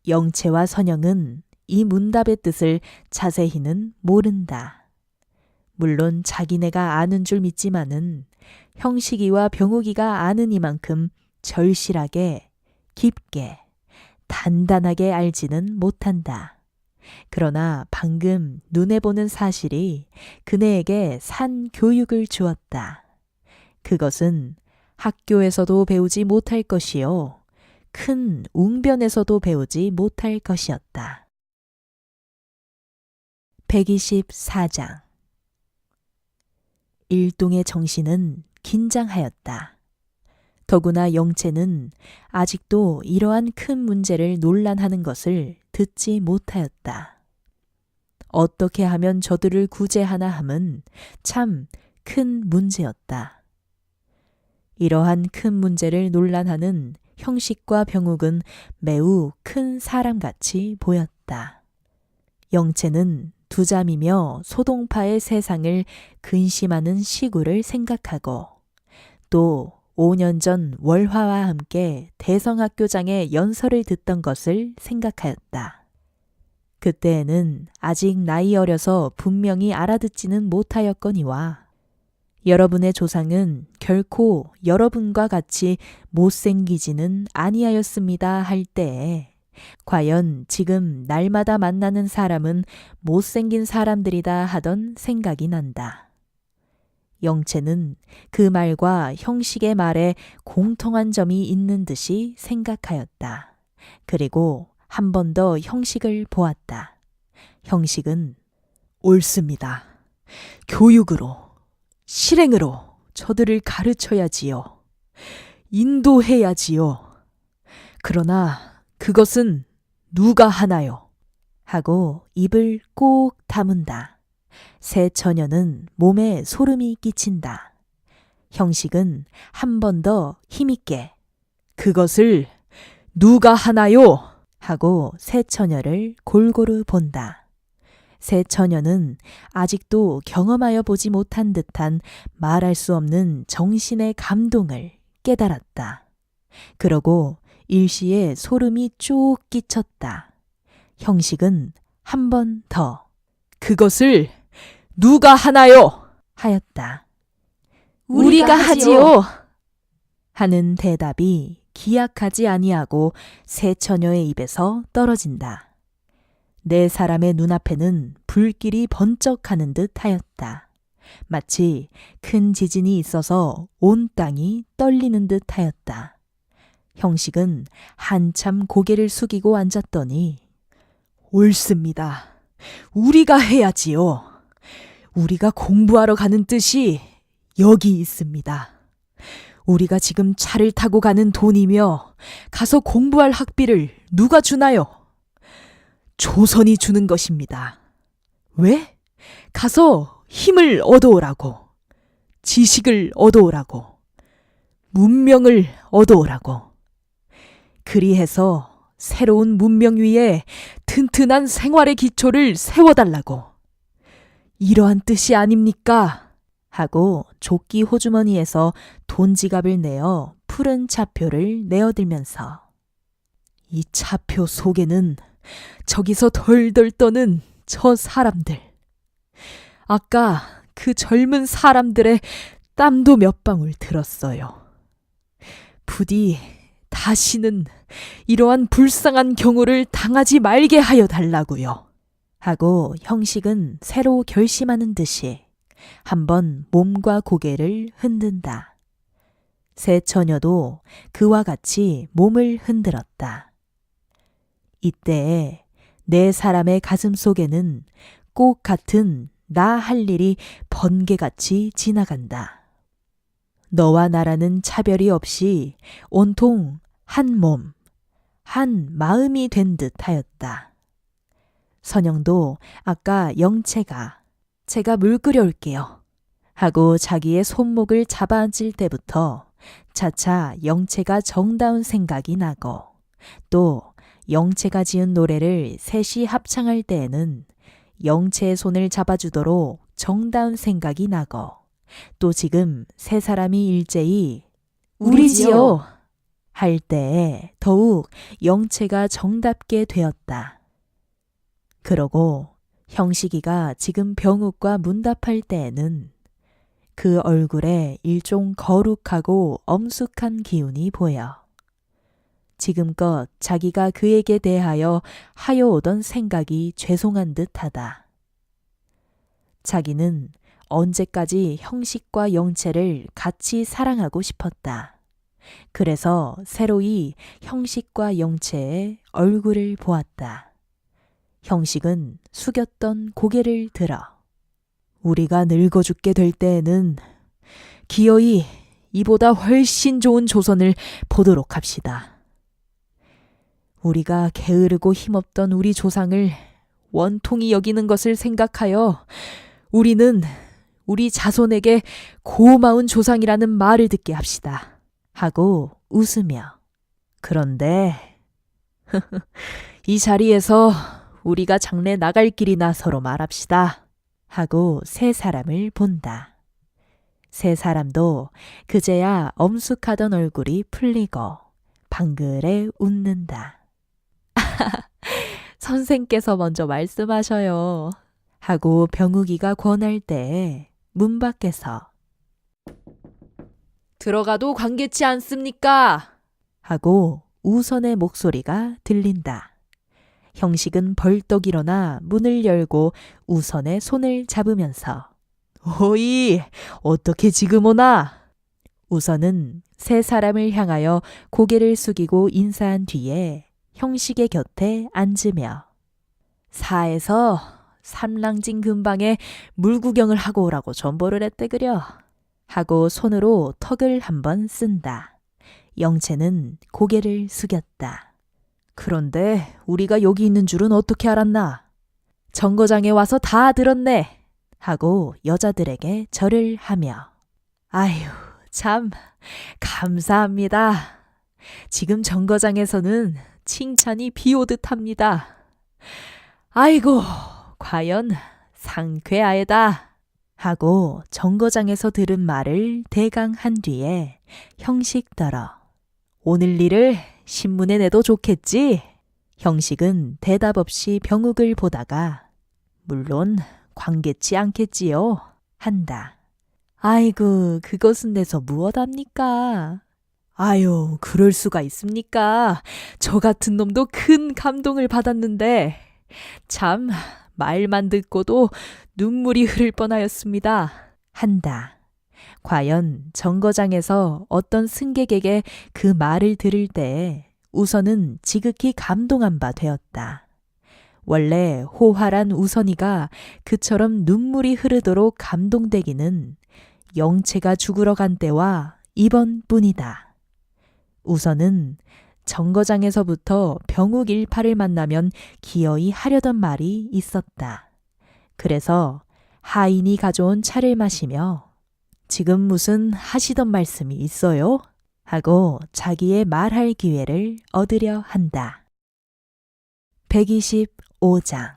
영채와 선영은 이 문답의 뜻을 자세히는 모른다. 물론 자기네가 아는 줄 믿지만은 형식이와 병욱이가 아는 이만큼 절실하게, 깊게, 단단하게 알지는 못한다. 그러나 방금 눈에 보는 사실이 그네에게 산 교육을 주었다. 그것은 학교에서도 배우지 못할 것이요. 큰 웅변에서도 배우지 못할 것이었다. 124장 일동의 정신은 긴장하였다. 더구나 영채는 아직도 이러한 큰 문제를 논란하는 것을 듣지 못하였다. 어떻게 하면 저들을 구제하나 함은 참 큰 문제였다. 이러한 큰 문제를 논란하는 형식과 병욱은 매우 큰 사람같이 보였다. 영채는 두잠이며 소동파의 세상을 근심하는 시구를 생각하고 또 5년 전 월화와 함께 대성학교장의 연설을 듣던 것을 생각하였다. 그때에는 아직 나이 어려서 분명히 알아듣지는 못하였거니와 여러분의 조상은 결코 여러분과 같이 못생기지는 아니하였습니다 할 때에 과연 지금 날마다 만나는 사람은 못생긴 사람들이다 하던 생각이 난다. 영채는 그 말과 형식의 말에 공통한 점이 있는 듯이 생각하였다. 그리고 한 번 더 형식을 보았다. 형식은 옳습니다. 교육으로, 실행으로 저들을 가르쳐야지요. 인도해야지요. 그러나 그것은 누가 하나요? 하고 입을 꼭 다문다. 새 처녀는 몸에 소름이 끼친다. 형식은 한 번 더 힘있게 그것을 누가 하나요? 하고 새 처녀를 골고루 본다. 새 처녀는 아직도 경험하여 보지 못한 듯한 말할 수 없는 정신의 감동을 깨달았다. 그러고 일시에 소름이 쭉 끼쳤다. 형식은 한 번 더 그것을 누가 하나요? 하였다. 우리가 하지요. 하는 대답이 기약하지 아니하고 새 처녀의 입에서 떨어진다. 네 사람의 눈앞에는 불길이 번쩍하는 듯 하였다. 마치 큰 지진이 있어서 온 땅이 떨리는 듯 하였다. 형식은 한참 고개를 숙이고 앉았더니 옳습니다. 우리가 해야지요. 우리가 공부하러 가는 뜻이 여기 있습니다. 우리가 지금 차를 타고 가는 돈이며 가서 공부할 학비를 누가 주나요? 조선이 주는 것입니다. 왜? 가서 힘을 얻어오라고, 지식을 얻어오라고, 문명을 얻어오라고. 그리해서 새로운 문명 위에 튼튼한 생활의 기초를 세워달라고. 이러한 뜻이 아닙니까? 하고 조끼 호주머니에서 돈 지갑을 내어 푸른 차표를 내어들면서 이 차표 속에는 저기서 덜덜 떠는 저 사람들. 아까 그 젊은 사람들의 땀도 몇 방울 들었어요. 부디 다시는 이러한 불쌍한 경우를 당하지 말게 하여 달라고요. 하고 형식은 새로 결심하는 듯이 한번 몸과 고개를 흔든다. 새 처녀도 그와 같이 몸을 흔들었다. 이때에 네 사람의 가슴 속에는 꼭 같은 나 할 일이 번개같이 지나간다. 너와 나라는 차별이 없이 온통 한 몸, 한 마음이 된 듯 하였다. 선영도 아까 영채가 제가 물 끓여올게요 하고 자기의 손목을 잡아앉을 때부터 차차 영채가 정다운 생각이 나고 또 영채가 지은 노래를 셋이 합창할 때에는 영채의 손을 잡아주도록 정다운 생각이 나고 또 지금 세 사람이 일제히 우리지요 할 때에 더욱 영채가 정답게 되었다. 그러고 형식이가 지금 병욱과 문답할 때에는 그 얼굴에 일종 거룩하고 엄숙한 기운이 보여 지금껏 자기가 그에게 대하여 하여오던 생각이 죄송한 듯하다. 자기는 언제까지 형식과 영채를 같이 사랑하고 싶었다. 그래서 새로이 형식과 영채의 얼굴을 보았다. 형식은 숙였던 고개를 들어 우리가 늙어 죽게 될 때에는 기어이 이보다 훨씬 좋은 조선을 보도록 합시다. 우리가 게으르고 힘없던 우리 조상을 원통이 여기는 것을 생각하여 우리는 우리 자손에게 고마운 조상이라는 말을 듣게 합시다. 하고 웃으며 그런데 이 자리에서 우리가 장래 나갈 길이나 서로 말합시다. 하고 세 사람을 본다. 세 사람도 그제야 엄숙하던 얼굴이 풀리고 방글에 웃는다. 선생께서 먼저 말씀하셔요. 하고 병욱이가 권할 때에 문 밖에서 들어가도 관계치 않습니까? 하고 우선의 목소리가 들린다. 형식은 벌떡 일어나 문을 열고 우선의 손을 잡으면서 오이, 어떻게 지금 오나? 우선은 세 사람을 향하여 고개를 숙이고 인사한 뒤에 형식의 곁에 앉으며 사에서 삼랑진 근방에 물 구경을 하고 오라고 전보를 했대 그려. 하고 손으로 턱을 한번 쓴다. 영채는 고개를 숙였다. 그런데 우리가 여기 있는 줄은 어떻게 알았나? 정거장에 와서 다 들었네. 하고 여자들에게 절을 하며 아휴 참 감사합니다. 지금 정거장에서는 칭찬이 비오듯 합니다. 아이고 과연 상쾌하에다. 하고 정거장에서 들은 말을 대강 한 뒤에 형식더러 오늘 일을 신문에 내도 좋겠지? 형식은 대답 없이 병욱을 보다가 물론 관계치 않겠지요? 한다. 아이고 그것은 내서 무엇합니까? 아유 그럴 수가 있습니까? 저 같은 놈도 큰 감동을 받았는데 참 말만 듣고도 눈물이 흐를 뻔하였습니다. 한다. 과연 정거장에서 어떤 승객에게 그 말을 들을 때에 우선은 지극히 감동한 바 되었다. 원래 호활한 우선이가 그처럼 눈물이 흐르도록 감동되기는 영채가 죽으러 간 때와 이번뿐이다. 우선은 정거장에서부터 병욱 일파를 만나면 기어이 하려던 말이 있었다. 그래서 하인이 가져온 차를 마시며 지금 무슨 하시던 말씀이 있어요? 하고 자기의 말할 기회를 얻으려 한다. 125장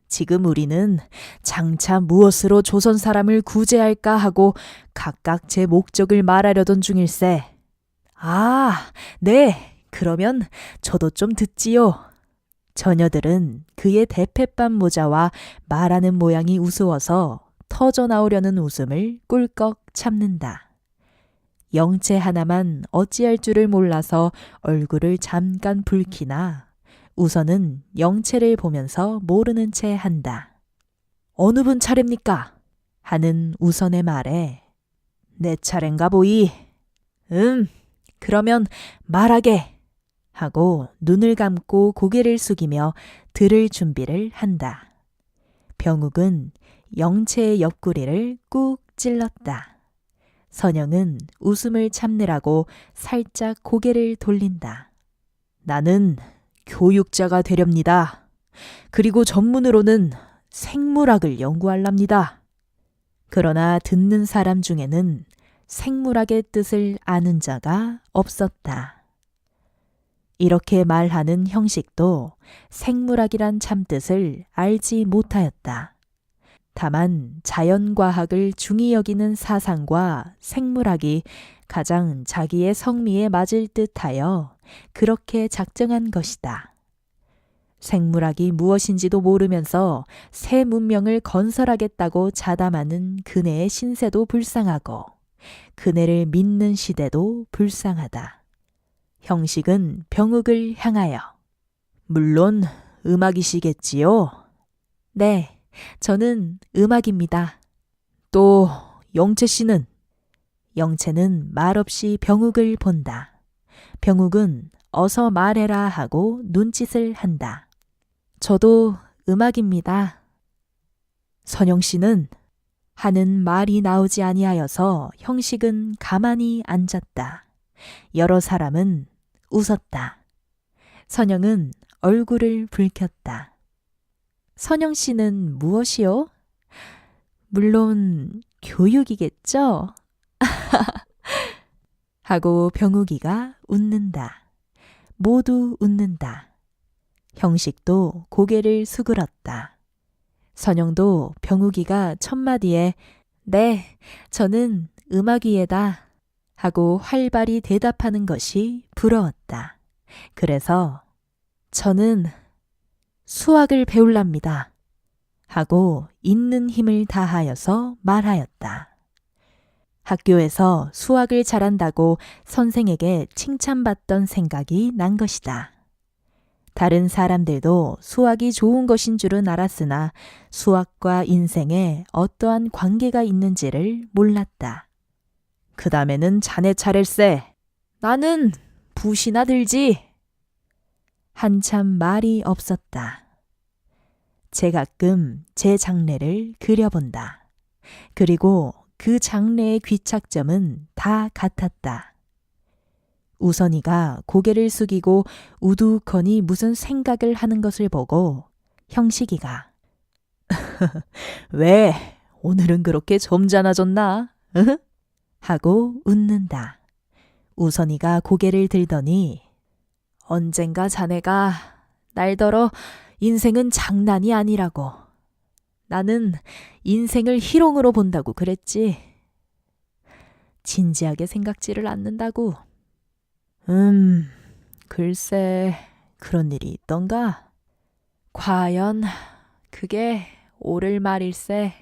지금 우리는 장차 무엇으로 조선 사람을 구제할까 하고 각각 제 목적을 말하려던 중일세. 아, 네. 그러면 저도 좀 듣지요. 처녀들은 그의 대패반 모자와 말하는 모양이 우스워서 터져 나오려는 웃음을 꿀꺽 참는다. 영채 하나만 어찌할 줄을 몰라서 얼굴을 잠깐 붉히나 우선은 영채를 보면서 모르는 채 한다. 어느 분 차례입니까? 하는 우선의 말에 내 차례인가 보이. 그러면 말하게. 하고 눈을 감고 고개를 숙이며 들을 준비를 한다. 병욱은 영채의 옆구리를 꾹 찔렀다. 선영은 웃음을 참느라고 살짝 고개를 돌린다. 나는 교육자가 되렵니다. 그리고 전문으로는 생물학을 연구할랍니다. 그러나 듣는 사람 중에는 생물학의 뜻을 아는 자가 없었다. 이렇게 말하는 형식도 생물학이란 참뜻을 알지 못하였다. 다만 자연과학을 중히 여기는 사상과 생물학이 가장 자기의 성미에 맞을 듯하여 그렇게 작정한 것이다. 생물학이 무엇인지도 모르면서 새 문명을 건설하겠다고 자담하는 그네의 신세도 불쌍하고 그네를 믿는 시대도 불쌍하다. 형식은 병욱을 향하여 물론 음악이시겠지요? 네, 저는 음악입니다. 또 영채 씨는? 영채는 말없이 병욱을 본다. 병욱은 어서 말해라 하고 눈짓을 한다. 저도 음악입니다. 선영 씨는? 하는 말이 나오지 아니하여서 형식은 가만히 앉았다. 여러 사람은 웃었다. 선영은 얼굴을 붉혔다. 선영 씨는 무엇이요? 물론 교육이겠죠? 하고 병욱이가 웃는다. 모두 웃는다. 형식도 고개를 수그렀다. 선영도 병욱이가 첫마디에 네, 저는 음악위에다 하고 활발히 대답하는 것이 부러웠다. 그래서 저는 수학을 배울랍니다. 하고 있는 힘을 다하여서 말하였다. 학교에서 수학을 잘한다고 선생에게 칭찬받던 생각이 난 것이다. 다른 사람들도 수학이 좋은 것인 줄은 알았으나 수학과 인생에 어떠한 관계가 있는지를 몰랐다. 그 다음에는 자네 차례세. 나는 붓이나 들지. 한참 말이 없었다. 제가끔 제 장래를 그려본다. 그리고 그 장래의 귀착점은 다 같았다. 우선이가 고개를 숙이고 우두커니 무슨 생각을 하는 것을 보고 형식이가 왜 오늘은 그렇게 점잖아졌나? 하고 웃는다. 우선이가 고개를 들더니 언젠가 자네가 날더러 인생은 장난이 아니라고. 나는 인생을 희롱으로 본다고 그랬지. 진지하게 생각지를 않는다고. 글쎄 그런 일이 있던가? 과연 그게 옳을 말일세.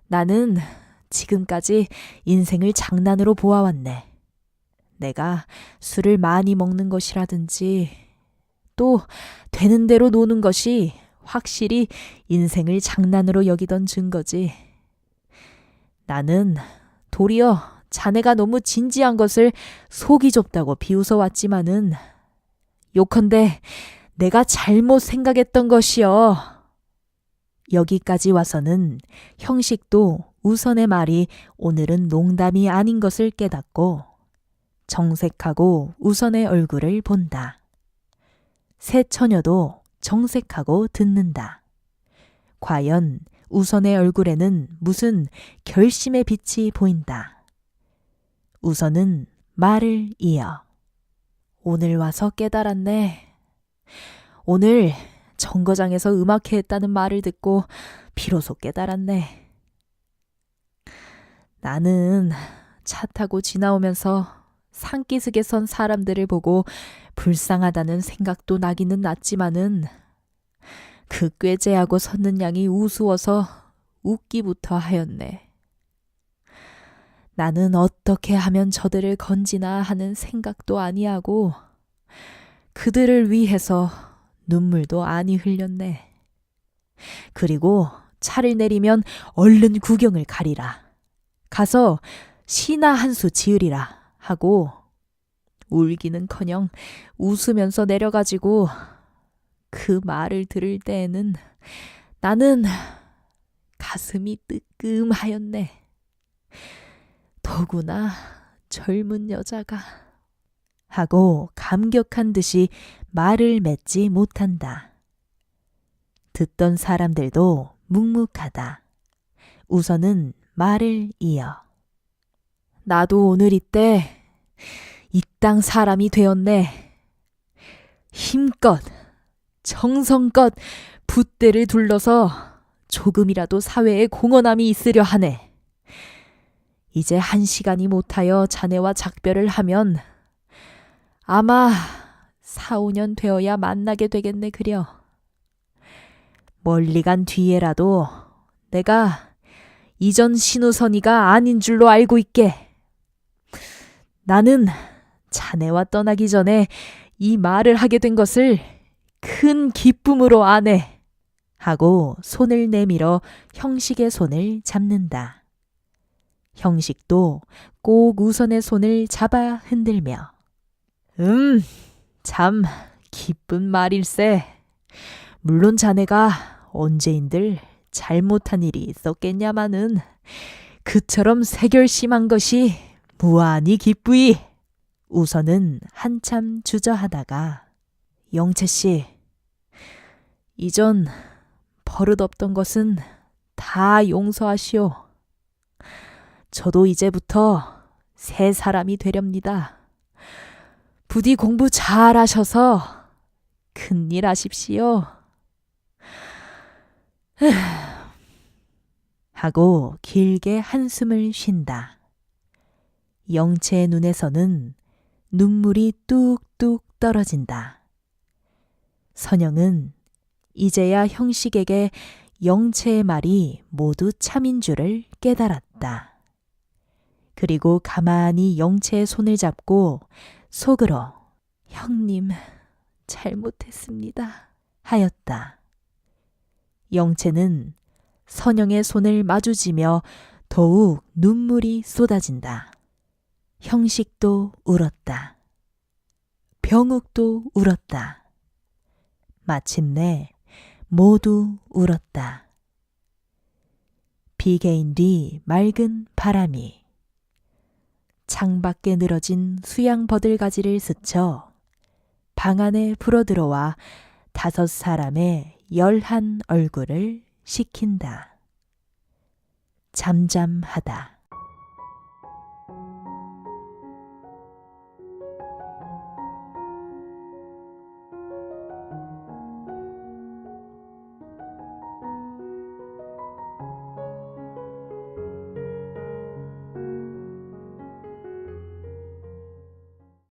나는 지금까지 인생을 장난으로 보아왔네. 내가 술을 많이 먹는 것이라든지 또 되는 대로 노는 것이 확실히 인생을 장난으로 여기던 증거지. 나는 도리어 자네가 너무 진지한 것을 속이 좁다고 비웃어왔지만은 요컨대 내가 잘못 생각했던 것이여. 여기까지 와서는 형식도 우선의 말이 오늘은 농담이 아닌 것을 깨닫고 정색하고 우선의 얼굴을 본다. 새 처녀도 정색하고 듣는다. 과연 우선의 얼굴에는 무슨 결심의 빛이 보인다. 우선은 말을 이어 오늘 와서 깨달았네. 오늘 정거장에서 음악회 했다는 말을 듣고 비로소 깨달았네. 나는 차 타고 지나오면서 산기슭에 선 사람들을 보고 불쌍하다는 생각도 나기는 났지만은 그 꾀죄하고 섰는 양이 우스워서 웃기부터 하였네. 나는 어떻게 하면 저들을 건지나 하는 생각도 아니하고 그들을 위해서 눈물도 아니 흘렸네. 그리고 차를 내리면 얼른 구경을 가리라. 가서 시나 한 수 지으리라 하고 울기는커녕 웃으면서 내려가지고 그 말을 들을 때에는 나는 가슴이 뜨끔하였네. 더구나 젊은 여자가 하고 감격한 듯이 말을 맺지 못한다. 듣던 사람들도 묵묵하다. 우선은 말을 이어 나도 오늘 이때 이 땅 사람이 되었네. 힘껏 정성껏 붓대를 둘러서 조금이라도 사회에 공헌함이 있으려 하네. 이제 1시간이 못하여 자네와 작별을 하면 아마 4, 5년 되어야 만나게 되겠네 그려. 멀리 간 뒤에라도 내가 이전 신우선이가 아닌 줄로 알고 있게. 나는 자네와 떠나기 전에 이 말을 하게 된 것을 큰 기쁨으로 아네. 하고 손을 내밀어 형식의 손을 잡는다. 형식도 꼭 우선의 손을 잡아 흔들며 참 기쁜 말일세. 물론 자네가 언제인들 잘못한 일이 있었겠냐마는 그처럼 새결심한 것이 무한히 기쁘이. 우선은 한참 주저하다가 영채씨, 이전 버릇없던 것은 다 용서하시오. 저도 이제부터 새 사람이 되렵니다. 부디 공부 잘하셔서 큰일 하십시오. 하고 길게 한숨을 쉰다. 영채의 눈에서는 눈물이 뚝뚝 떨어진다. 선영은 이제야 형식에게 영채의 말이 모두 참인 줄을 깨달았다. 그리고 가만히 영채의 손을 잡고 속으로 형님 잘못했습니다 하였다. 영채는 선영의 손을 마주지며 더욱 눈물이 쏟아진다. 형식도 울었다. 병욱도 울었다. 마침내 모두 울었다. 비개인 뒤 맑은 바람이 창밖에 늘어진 수양 버들가지를 스쳐 방 안에 불어들어와 5 사람의 열한 얼굴을 식힌다. 잠잠하다.